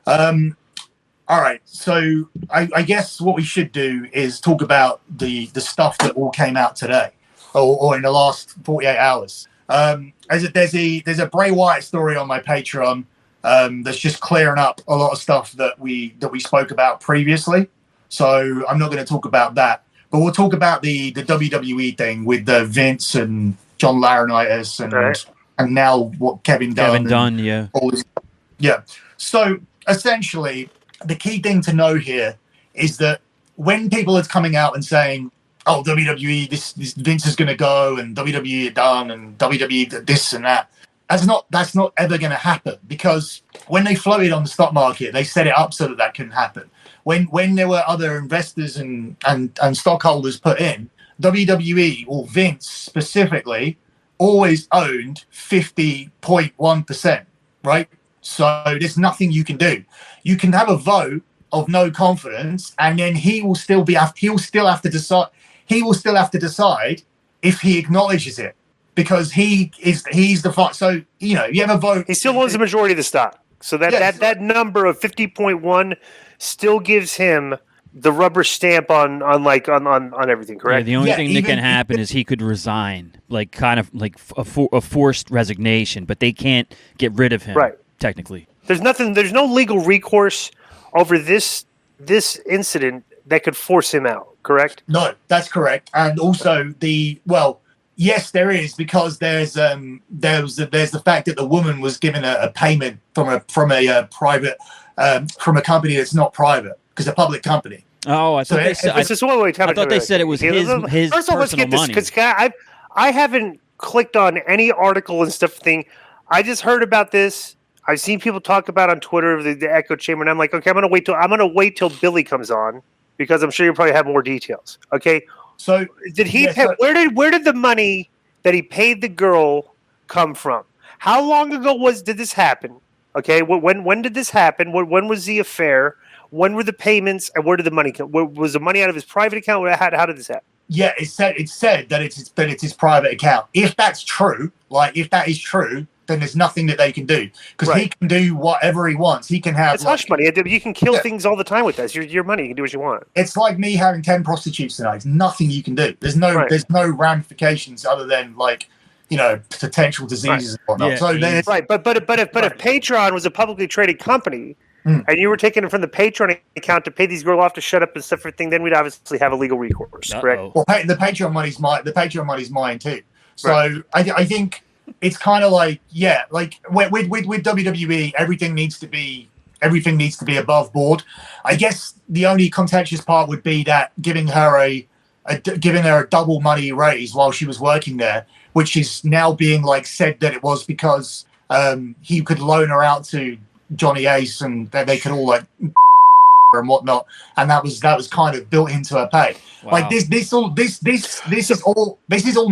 All right, so I guess what we should do is talk about the stuff that all came out today, or in the last 48 hours. There's a Bray Wyatt story on my Patreon that's just clearing up a lot of stuff that we spoke about previously. So I'm not going to talk about that, but we'll talk about the WWE thing with Vince and John Laurinaitis and now what Kevin Dunn. Yeah. All this, yeah. So essentially, the key thing to know here is that when people are coming out and saying, "Oh, WWE, this Vince is going to go, and WWE are done, and WWE this and that," that's not ever going to happen, because when they floated on the stock market, they set it up so that couldn't happen. When there were other investors and stockholders put in, WWE, or Vince specifically, always owned 50.1%, right? So there's nothing you can do. You can have a vote of no confidence, and then he will still have to decide if he acknowledges it, because he's the so you have a vote. He still owns the majority of the stock, so that number of 50.1 still gives him the rubber stamp on everything. Correct. Yeah, the only thing that can happen is he could resign, like kind of like a forced resignation, but they can't get rid of him. Right. Technically, there's no legal recourse over this incident that could force him out, correct? No, that's correct. And also yes, there is, because there's the fact that the woman was given a payment from a private from a company that's not private, because a public company. Oh, I thought they said it was his First of all, let's get this, because I haven't clicked on any article and stuff thing. I just heard about this. I've seen people talk about on Twitter the echo chamber, and I'm like, okay, I'm gonna wait till Billy comes on, because I'm sure you'll probably have more details. Okay, so did he? Where did the money that he paid the girl come from? How long ago did this happen? Okay, when did this happen? When was the affair? When were the payments, and where did the money come? Was the money out of his private account? How did this happen? Yeah, it said that it's his private account. If that's true, if that is true, then there's nothing that they can do, because he can do whatever he wants. He can have it's hush money. You can kill things all the time with this. Your money. You can do what you want. It's like me having 10 prostitutes tonight. There's nothing you can do. There's no ramifications other than potential diseases and whatnot. Yeah, so right. But if Patreon was a publicly traded company, and you were taking it from the Patreon account to pay these girls off to shut up and stuff, then we'd obviously have a legal recourse. Correct. Well, the Patreon money's mine too. So I think it's kind of with WWE, everything needs to be above board. I guess the only contentious part would be that giving her a double money raise while she was working there, which is now being said that it was because he could loan her out to Johnny Ace, and they could all and whatnot, and that was kind of built into her pay. Wow. This is all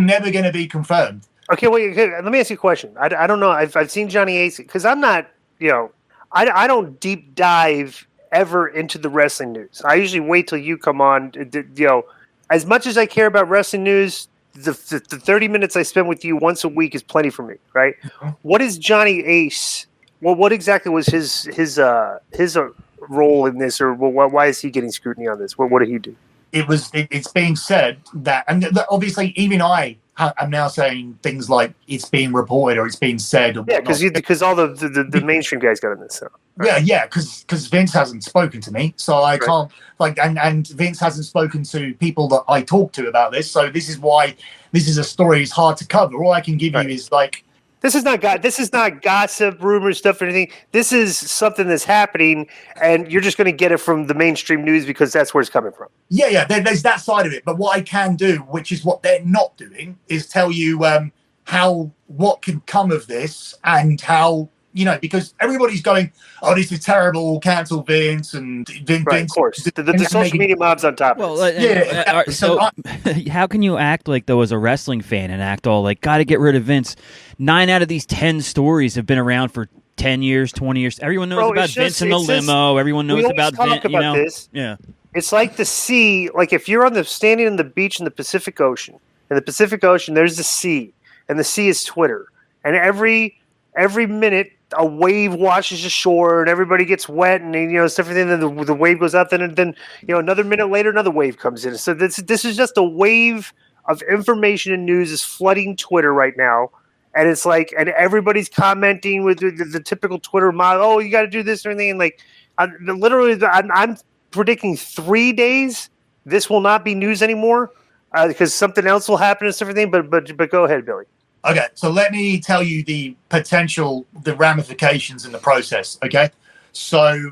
never going to be confirmed. Okay, wait. Let me ask you a question. I don't know. I've seen Johnny Ace, because I'm not. I don't deep dive ever into the wrestling news. I usually wait till you come on. As much as I care about wrestling news, the 30 minutes I spend with you once a week is plenty for me, right? Mm-hmm. What is Johnny Ace? Well, what exactly was his role in this, or why is he getting scrutiny on this? What did he do? It's being said that, and obviously even I'm now saying things like it's being reported or it's being said. Yeah, because all the mainstream guys got in this. So. Right. Yeah, because Vince hasn't spoken to me, so I can't and Vince hasn't spoken to people that I talk to about this. So this is why this is a story is hard to cover. All I can give you is This is not gossip, rumors, stuff, or anything. This is something that's happening, and you're just going to get it from the mainstream news because that's where it's coming from. Yeah. There's that side of it. But what I can do, which is what they're not doing, is tell you what can come of this, and how, because everybody's going, oh, this is terrible, cancel Vince, and Vince. Right, of course. The social media mob's on top of it. So how can you act like, though, as a wrestling fan, and act all like, got to get rid of Vince? 9 out of these 10 stories have been around for 10 years, 20 years. Everyone knows about Vince in the limo. Everyone knows about Vince. This. Yeah. It's like the sea. Like if you're standing on the beach in the Pacific Ocean, in the Pacific Ocean, there's the sea, and the sea is Twitter. And every minute a wave washes ashore and everybody ggets wet and stuff, and then the wave goes out. Then another minute later, another wave comes in. So this is just a wave of information and news is flooding Twitter right now. And it's like, and everybody's commenting with the typical Twitter model. Oh, you got to do this or anything. And like, I'm predicting 3 days. This will not be news anymore because something else will happen and everything. But go ahead, Billy. Okay, so let me tell you the ramifications in the process. Okay, so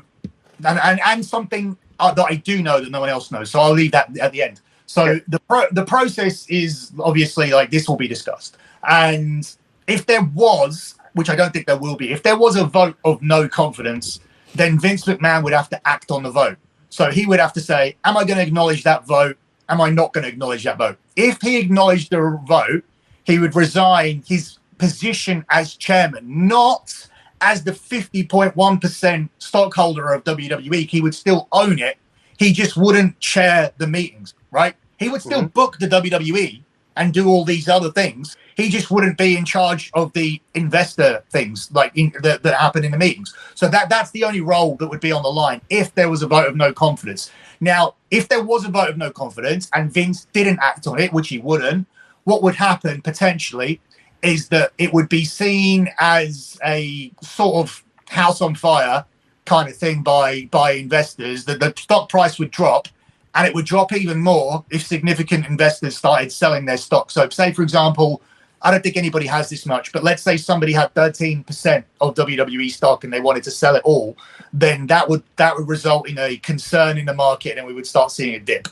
and something that I do know that no one else knows. So I'll leave that at the end. So okay. The process is obviously like this will be discussed, and if there was, which I don't think there will be, if there was a vote of no confidence, then Vince McMahon would have to act on the vote. So he would have to say, am I going to acknowledge that vote? Am I not going to acknowledge that vote? If he acknowledged the vote, he would resign his position as chairman, not as the 50.1% stockholder of WWE. He would still own it. He just wouldn't chair the meetings, right? He would still book the WWE and do all these other things. He just wouldn't be in charge of the investor things that happen in the meetings. So that's the only role that would be on the line if there was a vote of no confidence. Now, if there was a vote of no confidence and Vince didn't act on it, which he wouldn't, what would happen potentially is that it would be seen as a sort of house on fire kind of thing by investors, that the stock price would drop, and it would drop even more if significant investors started selling their stock. So say, for example, I don't think anybody has this much, but let's say somebody had 13% of WWE stock and they wanted to sell it all, then that would result in a concern in the market and we would start seeing a dip.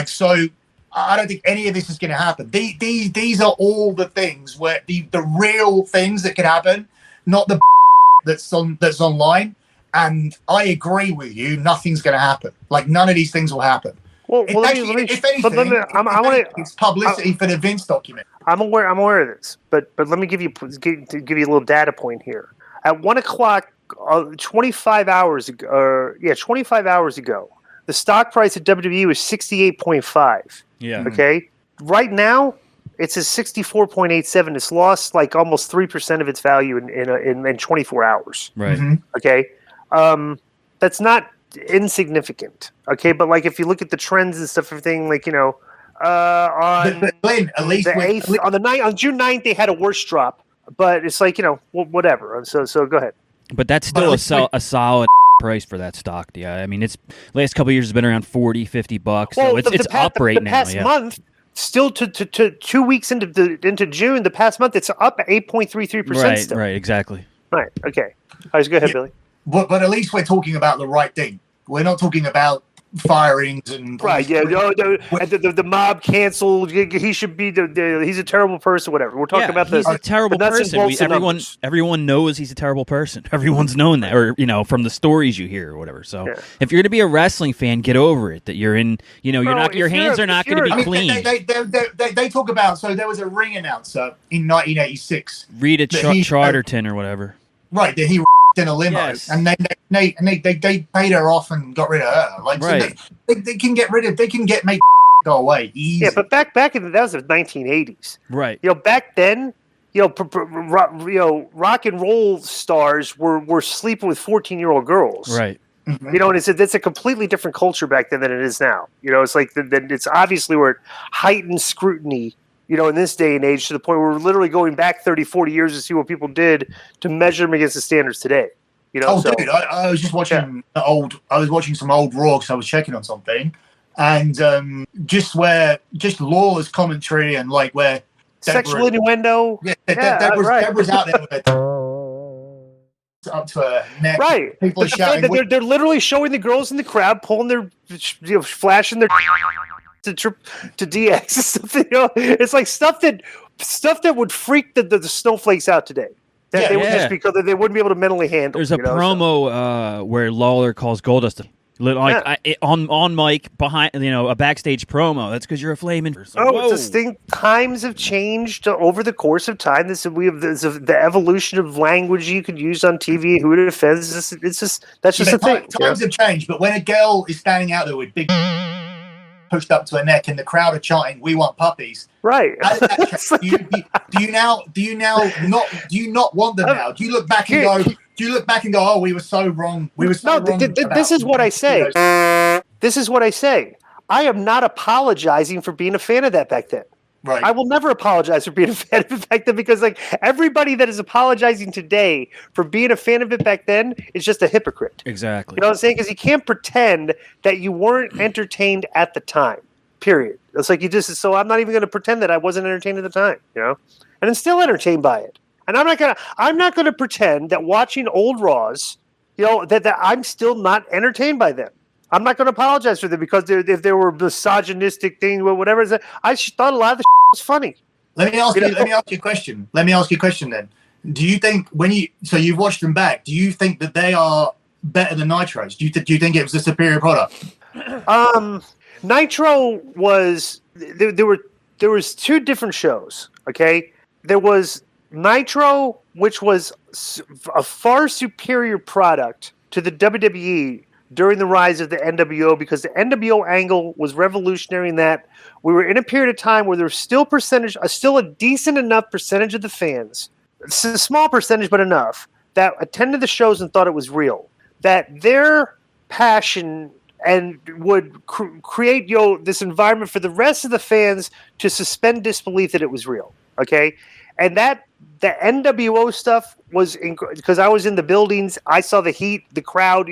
So I don't think any of this is going to happen. These are all the things where the real things that could happen, not the that's online. And I agree with you. Nothing's going to happen. None of these things will happen. If anything, it's publicity for the Vince document. I'm aware of this, but let me give you a little data point here. At 1 o'clock, 25 hours ago, the stock price at WWE was 68.5. Yeah. Okay. Right now, it's at 64.87. It's lost almost 3% of its value in 24 hours. Right. Mm-hmm. Okay. That's not insignificant. Okay, but if you look at the trends and stuff, everything on Glenn, at least the 8th, on June 9th, they had a worse drop. But it's whatever. So go ahead. But that's still a solid price for that stock. Yeah, I mean, it's last couple of years has been around $40-$50. Well, so it's up right now. The past month, still to 2 weeks into June, the past month, it's up 8.33%. Still. Right, exactly. Right. Okay. All right, go ahead, Billy. But at least we're talking about the right thing. We're not talking about firings and right. Yeah. The mob canceled. He should be he's a terrible person. Whatever. We're talking about this. He's a terrible person. Everyone knows he's a terrible person. Everyone's known that, or from the stories you hear or whatever. So if you're going to be a wrestling fan, get over it. That you're in. Your hands are not going to be clean. They talk about. So there was a ring announcer in 1986. Rita Charterton or whatever. Right. That he in a limo, and they paid her off and got rid of her. Right. So they can get rid of. They can make go away easy. Yeah, but back in that was the 1980s. Right. Back then, rock and roll stars were sleeping with 14-year-old girls. Right. Mm-hmm. And it's a completely different culture back then than it is now. It's it's obviously where heightened scrutiny. In this day and age, to the point where we're literally going back 30, 40 years to see what people did to measure them against the standards today. Dude, I was just watching I was watching some old Raw because I was checking on something, and just Lawler's commentary and where sexual innuendo. Yeah, Deborah's out there with up to her neck. Right. People are shouting. They're literally showing the girls in the crowd pulling their, flashing their. To DX stuff, it's stuff that would freak the snowflakes out today. That they would just because they wouldn't be able to mentally handle. There's a promo where Lawler calls Goldust on mic behind a backstage promo. That's because you're a flaming. Times have changed over the course of time. We have the evolution of language you could use on TV. Who it offends? That's just a thing. Times have changed, but when a girl is standing out there with big pushed up to her neck and the crowd are chanting, "We want puppies." Right. Do you not want them now? Do you look back and go, you look back and go, "Oh, we were so wrong. We were so wrong"? This is what I say. This is what I say. I am not apologizing for being a fan of that back then. Right. I will never apologize for being a fan of it back then because, like, everybody that is apologizing today for being a fan of it back then is just a hypocrite. Exactly. You know what I'm saying? Because you can't pretend that you weren't entertained at the time. Period. It's like so I'm not even going to pretend that I wasn't entertained at the time, you know? And I'm still entertained by it. And I'm not gonna pretend that watching old Raws, you know, that I'm still not entertained by them. I'm not gonna apologize for them because if there were misogynistic things or whatever, I thought a lot of the was funny. Let me ask you a question. Let me ask you a question then. Do you think you've watched them back? Do you think that they are better than Nitros? Do you think it was a superior product? Nitro was there was two different shows. Okay, there was Nitro, which was a far superior product to the WWE during the rise of the NWO, because the NWO angle was revolutionary in that we were in a period of time where there was still a decent enough percentage of the fans, it's a small percentage but enough, that attended the shows and thought it was real, that their passion and would create this environment for the rest of the fans to suspend disbelief that it was real. Okay, and that the NWO stuff was because I was in the buildings, I saw the heat, the crowd.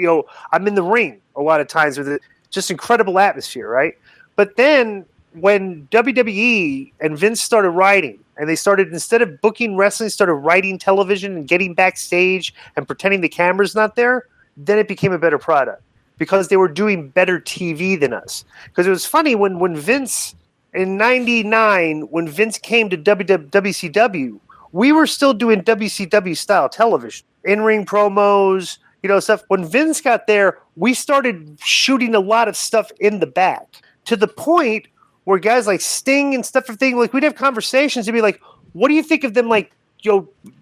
I'm in the ring a lot of times with just incredible atmosphere, right? But then when WWE and Vince started writing, and they started, instead of booking wrestling, started writing television and getting backstage and pretending the camera's not there, then it became a better product because they were doing better TV than us. Because it was funny when Vince in '99, when Vince came to WCW, we were still doing WCW style television, in-ring promos, stuff. When Vince got there, we started shooting a lot of stuff in the back, to the point where guys like Sting and stuff, like we'd have conversations and be like, "What do you think of them, like,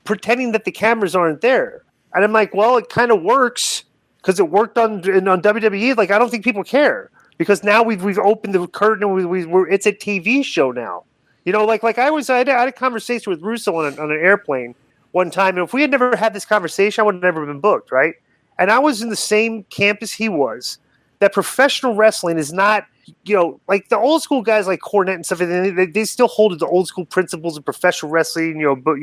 pretending that the cameras aren't there?" And I'm like, "Well, it kind of works because it worked on WWE. Like, I don't think people care because now we've opened the curtain and it's a TV show now." Like I had a conversation with Russo on an airplane one time, and if we had never had this conversation, I would have never been booked, right? And I was in the same camp as he was. That professional wrestling is not, like the old school guys like Cornette and stuff. They still hold to the old school principles of professional wrestling, but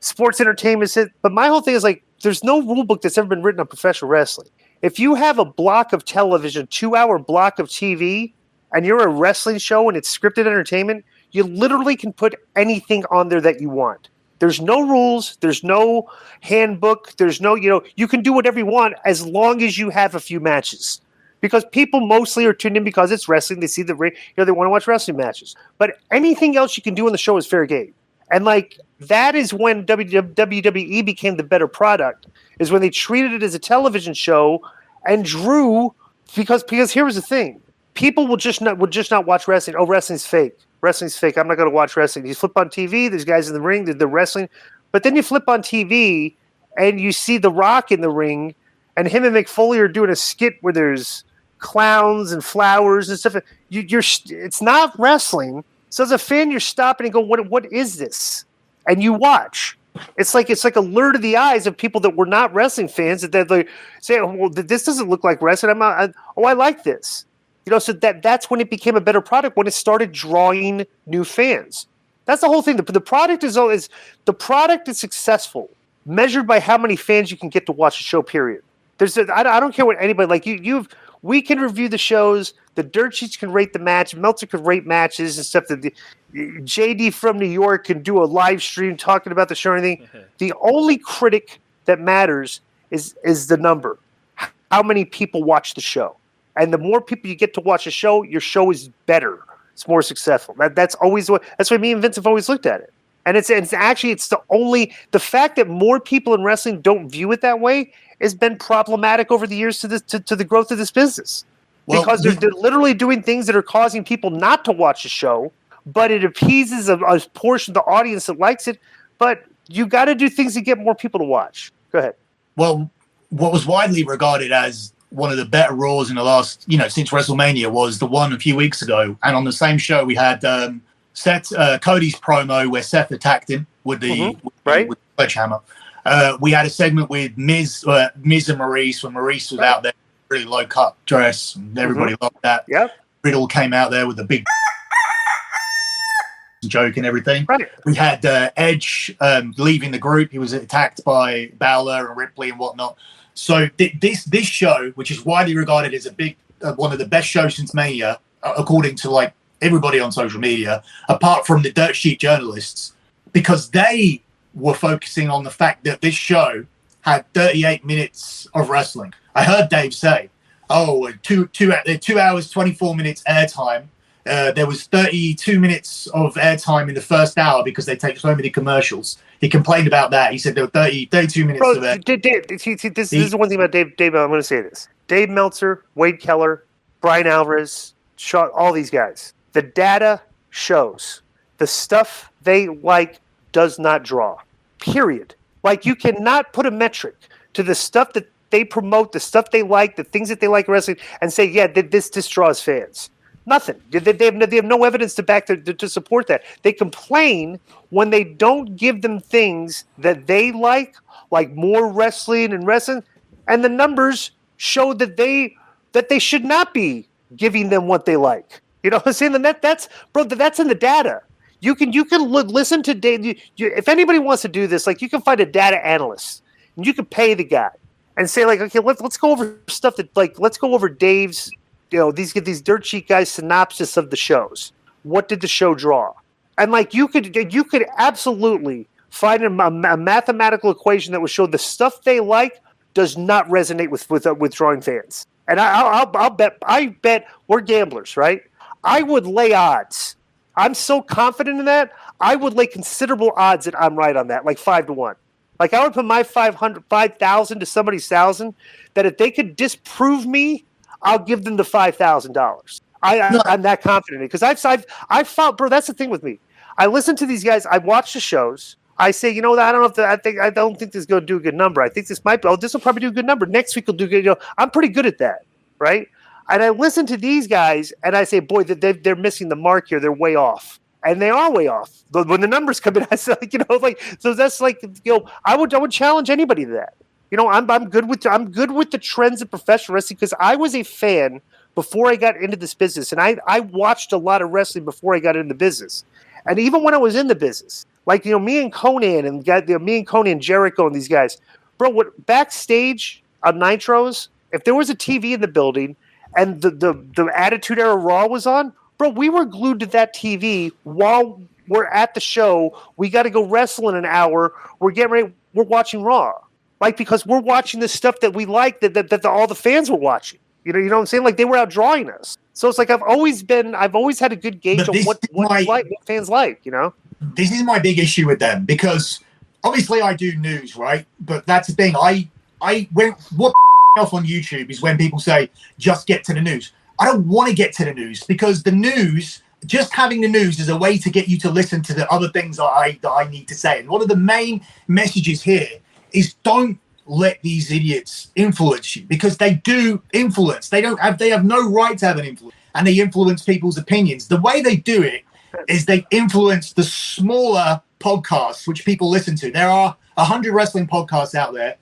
sports entertainment. But my whole thing is like, there's no rule book that's ever been written on professional wrestling. If you have a block of television, 2-hour block of TV, and you're a wrestling show and it's scripted entertainment, you literally can put anything on there that you want. There's no rules. There's no handbook. There's no, you can do whatever you want as long as you have a few matches. Because people mostly are tuned in because it's wrestling. They see the ring, they want to watch wrestling matches. But anything else you can do on the show is fair game. And like that is when WWE became the better product, is when they treated it as a television show and drew, because here was the thing. People would just not watch wrestling. Oh, wrestling's fake. Wrestling's fake. I'm not going to watch wrestling. You flip on TV, there's guys in the ring, they're wrestling. But then you flip on TV and you see The Rock in the ring, and him and McFoley are doing a skit where there's clowns and flowers and stuff. It's not wrestling. So as a fan, you're stopping and go, what is this? And you watch. It's like a lure to the eyes of people that were not wrestling fans that they say, "Oh, well, this doesn't look like wrestling. I like this." So that's when it became a better product, when it started drawing new fans. That's the whole thing. The product is successful, measured by how many fans you can get to watch the show, period. I don't care what anybody, like we can review the shows, the dirt sheets can rate the match, Meltzer can rate matches and stuff, that JD from New York can do a live stream talking about the show and everything. The only critic that matters is the number. How many people watch the show? And the more people you get to watch a show, your show is better. It's more successful. That's why me and Vince have always looked at it. And it's the fact that more people in wrestling don't view it that way has been problematic over the years to the growth of this business. Because they're literally doing things that are causing people not to watch the show, but it appeases a portion of the audience that likes it. But you got to do things to get more people to watch. Go ahead. Well, what was widely regarded as one of the better Raws in the last, since WrestleMania was the one a few weeks ago. And on the same show, we had Cody's promo where Seth attacked him with the sledgehammer. We had a segment with Miz and Maurice when Maurice was out there, really low cut dress, and everybody loved that. Yep. Riddle came out there with a big joke and everything. Right. We had Edge leaving the group. He was attacked by Balor and Ripley and whatnot. So this show, which is widely regarded as a big one of the best shows since Mania, according to like everybody on social media, apart from the dirt sheet journalists, because they were focusing on the fact that this show had 38 minutes of wrestling. I heard Dave say, two hours, 24 minutes airtime. There was 32 minutes of airtime in the first hour because they take so many commercials. He complained about that. He said there were 32 minutes of airtime. This is one thing about Dave. I'm going to say this. Dave Meltzer, Wade Keller, Brian Alvarez, Shaw, all these guys. The data shows the stuff they like does not draw. Period. Like, you cannot put a metric to the stuff that they promote, the stuff they like, the things that they like wrestling, and say, yeah, this draws fans. Nothing. They have no evidence to support that. They complain when they don't give them things that they like more wrestling, and the numbers show that they should not be giving them what they like. You know what I'm saying? That's in the data. You can listen to Dave. If anybody wants to do this, like, you can find a data analyst and you can pay the guy and say, like, okay, let's go over stuff that, like, let's go over Dave's, these dirt sheet guys' synopsis of the shows. What did the show draw? And like, you could absolutely find a mathematical equation that would show the stuff they like does not resonate with drawing fans. And I bet we're gamblers, right? I would lay odds. I'm so confident in that. I would lay considerable odds that I'm right on that, like 5-1. Like, I would put my 5,000 to somebody's 1,000, that if they could disprove me, I'll give them the $5,000. I'm that confident in it, because I've fought, bro. That's the thing with me. I listen to these guys. I watch the shows. I say, I don't know if I don't think this is going to do a good number. I think this might be. This will probably do a good number. Next week will do good. I'm pretty good at that, right? And I listen to these guys, and I say, boy, they're missing the mark here. They're way off, and they are way off. When the numbers come in, I say, so that's like, I would challenge anybody to that. I'm good with the trends of professional wrestling, because I was a fan before I got into this business, and I watched a lot of wrestling before I got into the business, and even when I was in the business, like, me and Conan and Jericho and these guys, bro. What backstage on Nitros? If there was a TV in the building and the Attitude Era Raw was on, bro, we were glued to that TV while we're at the show. We got to go wrestle in an hour. We're getting ready. We're watching Raw. Like, because we're watching the stuff that we like, that all the fans were watching. You know what I'm saying? Like, they were out drawing us. So it's like I've always had a good gauge on what fans like, This is my big issue with them, because obviously I do news, right? But that's the thing. What off on YouTube is when people say, just get to the news. I don't want to get to the news, because the news, just having the news is a way to get you to listen to the other things that I need to say. And one of the main messages here is, don't let these idiots influence you, because they do influence. They have no right to have an influence, and they influence people's opinions. The way they do it is they influence the smaller podcasts which people listen to. There are 100 wrestling podcasts out there.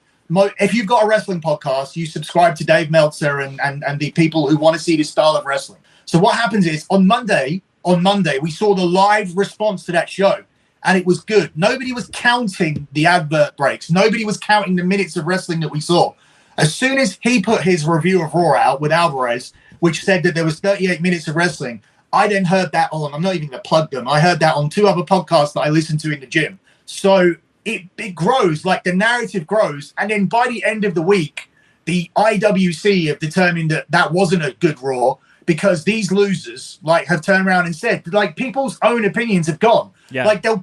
If you've got a wrestling podcast, you subscribe to Dave Meltzer and the people who want to see this style of wrestling. So what happens is, on Monday, we saw the live response to that show, and it was good. Nobody was counting the advert breaks. Nobody was counting the minutes of wrestling that we saw. As soon as he put his review of Raw out with Alvarez, which said that there was 38 minutes of wrestling, I then heard that on, I'm not even going to plug them, I heard that on 2 other podcasts that I listen to in the gym. So it grows, like the narrative grows. And then by the end of the week, the IWC have determined that wasn't a good Raw, because these losers have turned around and said, people's own opinions have gone. Yeah. Like, they'll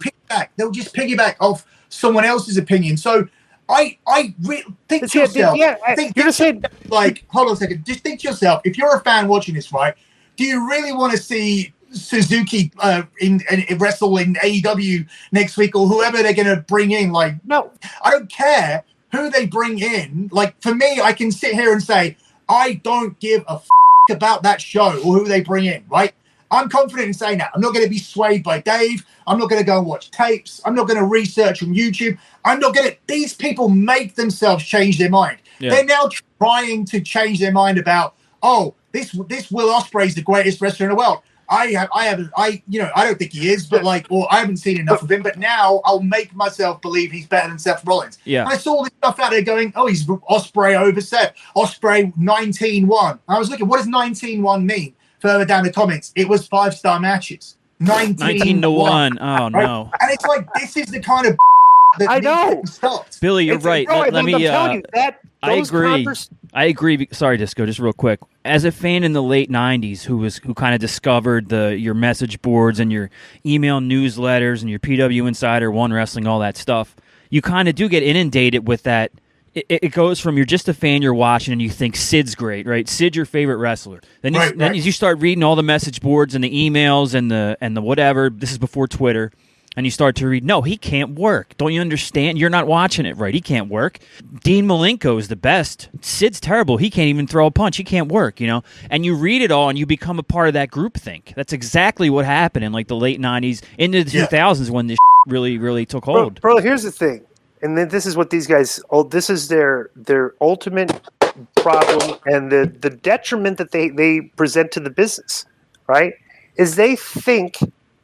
just piggyback off someone else's opinion. So I think to yourself, hold on a second, just think to yourself, if you're a fan watching this, right, do you really want to see Suzuki in wrestle in AEW next week, or whoever they're going to bring in? No, I don't care who they bring in. Like, for me, I can sit here and say, I don't give a about that show or who they bring in, right? I'm confident in saying that. I'm not going to be swayed by Dave. I'm not going to go and watch tapes. I'm not going to research on YouTube. These people make themselves change their mind. Yeah. They're now trying to change their mind about, this Will Ospreay is the greatest wrestler in the world. I don't think he is, but I haven't seen enough of him. But now I'll make myself believe he's better than Seth Rollins. Yeah. And I saw this stuff out there going, he's Ospreay over Seth. Ospreay 19-1. I was looking, what does 19-1 mean? Further down the comments, it was 5-star matches. 19-1. Oh, no. And it's like, this is the kind of that I know. Billy, you're right. Let me. I agree. I agree. Sorry, Disco. Just real quick. As a fan in the late '90s, who kind of discovered your message boards and your email newsletters and your PW Insider, One Wrestling, all that stuff, you kind of do get inundated with that. It goes from you're just a fan, you're watching, and you think Sid's great, right? Sid's your favorite wrestler. Then as you start reading all the message boards and the emails and the whatever. This is before Twitter. And you start to read, no, he can't work. Don't you understand? You're not watching it right. He can't work. Dean Malenko is the best. Sid's terrible. He can't even throw a punch. He can't work, And you read it all, and you become a part of that groupthink. That's exactly what happened in the late 90s, into the 2000s when this really, really took hold. Bro, here's the thing. And then this is what these guys, this is their ultimate problem and the detriment that they present to the business, right? Is they think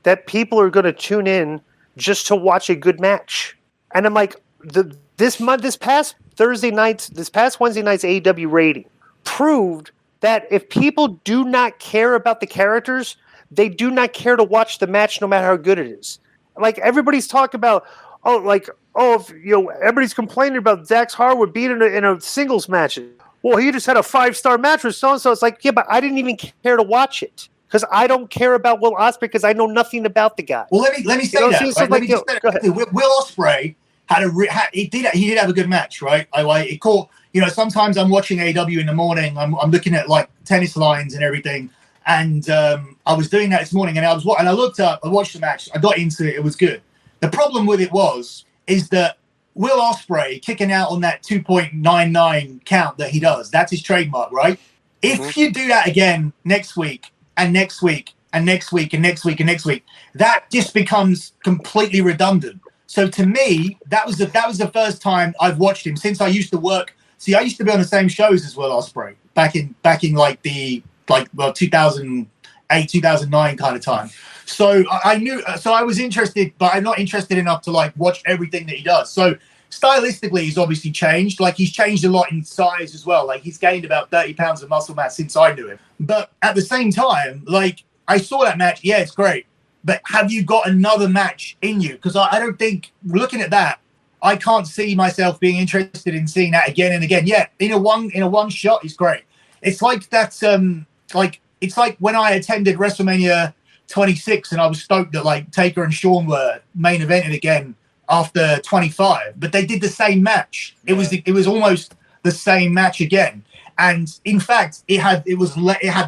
that people are going to tune in just to watch a good match. And I'm like, this past Wednesday night's AEW rating proved that if people do not care about the characters, they do not care to watch the match no matter how good it is. Like, everybody's talking about, everybody's complaining about Dax Harwood being in a singles match. Well, he just had a 5-star match with so-and-so. It's like, yeah, but I didn't even care to watch it. Because I don't care about Will Ospreay because I know nothing about the guy. Well, let me say that. Will Ospreay he did have a good match, right? It caught. Sometimes I'm watching AEW in the morning. I'm looking at tennis lines and everything, and I was doing that this morning, and I looked up, I watched the match, I got into it. It was good. The problem with it is that Will Ospreay kicking out on that 2.99 count that he does. That's his trademark, right? If you do that again next week. And next week, and next week, and next week, and next week, that just becomes completely redundant. So to me, that was the first time I've watched him since I used to work. See, I used to be on the same shows as Will Ospreay back in 2008, 2009 kind of time. So I was interested, but I'm not interested enough to watch everything that he does. So stylistically, he's obviously changed. He's changed a lot in size as well. He's gained about 30 pounds of muscle mass since I knew him. But at the same time, I saw that match. Yeah, it's great. But have you got another match in you? Because I don't think, looking at that, I can't see myself being interested in seeing that again and again. Yeah, in a one shot, it's great. It's like that. It's like when I attended WrestleMania 26 and I was stoked that Taker and Shawn were main evented again after 25, but they did the same match. It was almost the same match again, and in fact, it had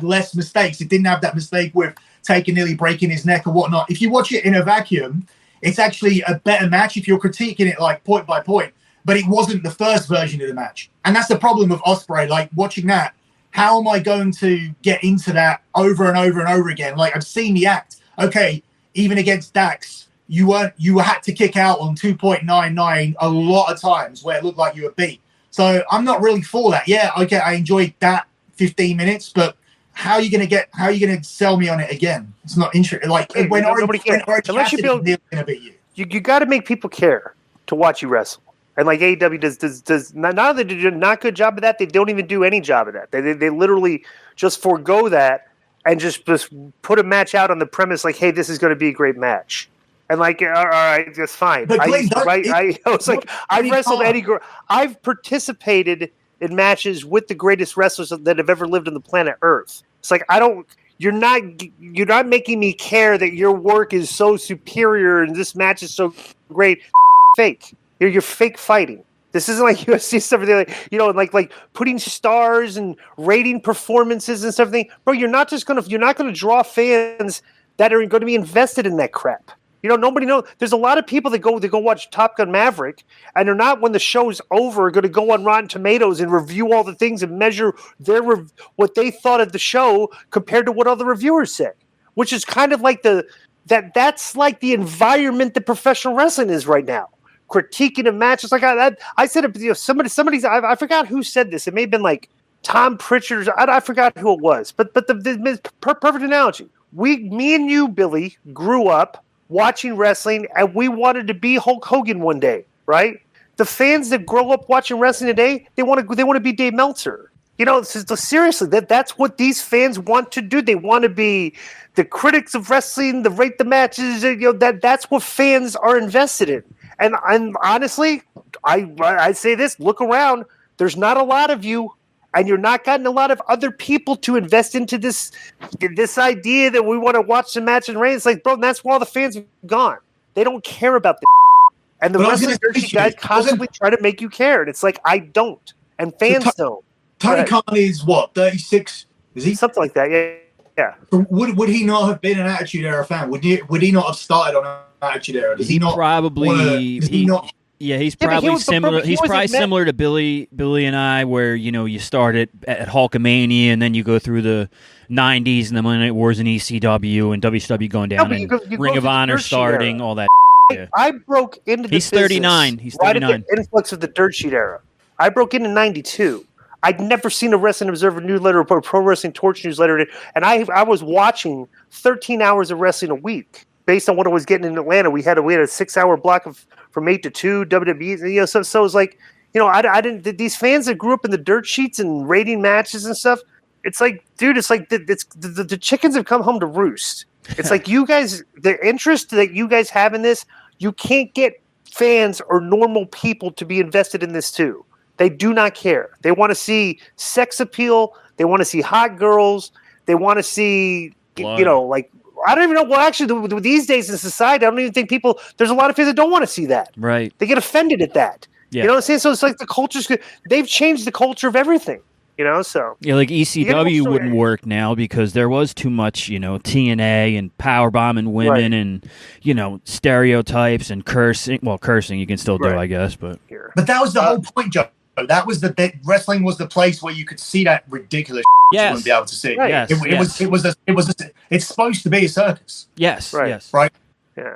less mistakes. It didn't have that mistake with Taker nearly breaking his neck or whatnot. If you watch it in a vacuum, it's actually a better match if you're critiquing it point by point. But it wasn't the first version of the match, and that's the problem with Ospreay. Watching that, how am I going to get into that over and over and over again? I've seen the act. Okay, even against Dax, you had to kick out on 2.99 a lot of times where it looked like you were beat. So I'm not really for that. Yeah, okay, I enjoyed that 15 minutes, but how are you gonna sell me on it again? It's not interesting. When nobody cares. Unless you build, gonna beat you. You got to make people care to watch you wrestle. And AEW does not only do not good job of that, they don't even do any job of that. They literally just forego that and just put a match out on the premise hey, this is going to be a great match. And all right, that's fine. But I've wrestled Eddie. I've participated in matches with the greatest wrestlers that have ever lived on the planet Earth. It's you're not making me care that your work is so superior and this match is so great. Fake. You're fake fighting. This isn't like UFC stuff. Like putting stars and rating performances and stuff. Bro, you're not going to draw fans that are going to be invested in that crap. Nobody knows. There's a lot of people that go watch Top Gun Maverick, and they're not, when the show's over, going to go on Rotten Tomatoes and review all the things and measure what they thought of the show compared to what other reviewers said. which is kind of like that's like the environment that professional wrestling is right now. Critiquing of matches, like I said, somebody's I forgot who said this. It may have been like Tom Pritchard. I forgot who it was, but the perfect analogy. Me and you, Billy, grew up watching wrestling, and we wanted to be Hulk Hogan one day, right? The fans that grow up watching wrestling today, they want to be Dave Meltzer. Seriously, that's what these fans want to do. They want to be the critics of wrestling, the rate the matches. That's what fans are invested in. And honestly, I say this: look around. There's not a lot of you, and you're not getting a lot of other people to invest into this idea that we want to watch the match and reign. It's like, bro, that's why all the fans have gone. They don't care about this. And the rest of the guys constantly try to make you care. And it's like, I don't. And fans don't. Tony Khan is what, 36? Is he? Something like that, yeah. So would he not have been an Attitude Era fan? Would he not have started on an Attitude Era? Does he not? Probably. Yeah, he's probably similar. He's probably similar to Billy and I, where you start at Hulkamania, and then you go through the '90s and the Monday Night Wars and ECW and WCW going down, and Ring of Honor starting, all that. Yeah. I broke into the He's 39. He's 39. Right at the influx of the Dirt Sheet era. I broke into '92. I'd never seen a Wrestling Observer newsletter or Pro Wrestling Torch newsletter, and I was watching 13 hours of wrestling a week based on what I was getting in Atlanta. We had a 6-hour block from 8 to 2 WWE. So it was like, I didn't. These fans that grew up in the dirt sheets and rating matches and stuff. It's like, dude, it's like the chickens have come home to roost. It's like you guys, the interest that you guys have in this, you can't get fans or normal people to be invested in this too. They do not care. They want to see sex appeal. They want to see hot girls. They want to see, like, I don't even know. Well, actually, these days in society, I don't even think there's a lot of fans that don't want to see that. Right. They get offended at that. Yeah. You know what I'm saying? So it's like the culture's good. They've changed the culture of everything. So. Yeah, like ECW wouldn't work now because there was too much, TNA and powerbombing women and, stereotypes and cursing. Well, cursing you can still do, I guess. But that was the whole point, Joe. That was that wrestling was the place where you could see that ridiculous you wouldn't be able to see. Right. Yes, it's supposed to be a circus. Yes. Right. Yes. Right. Yeah.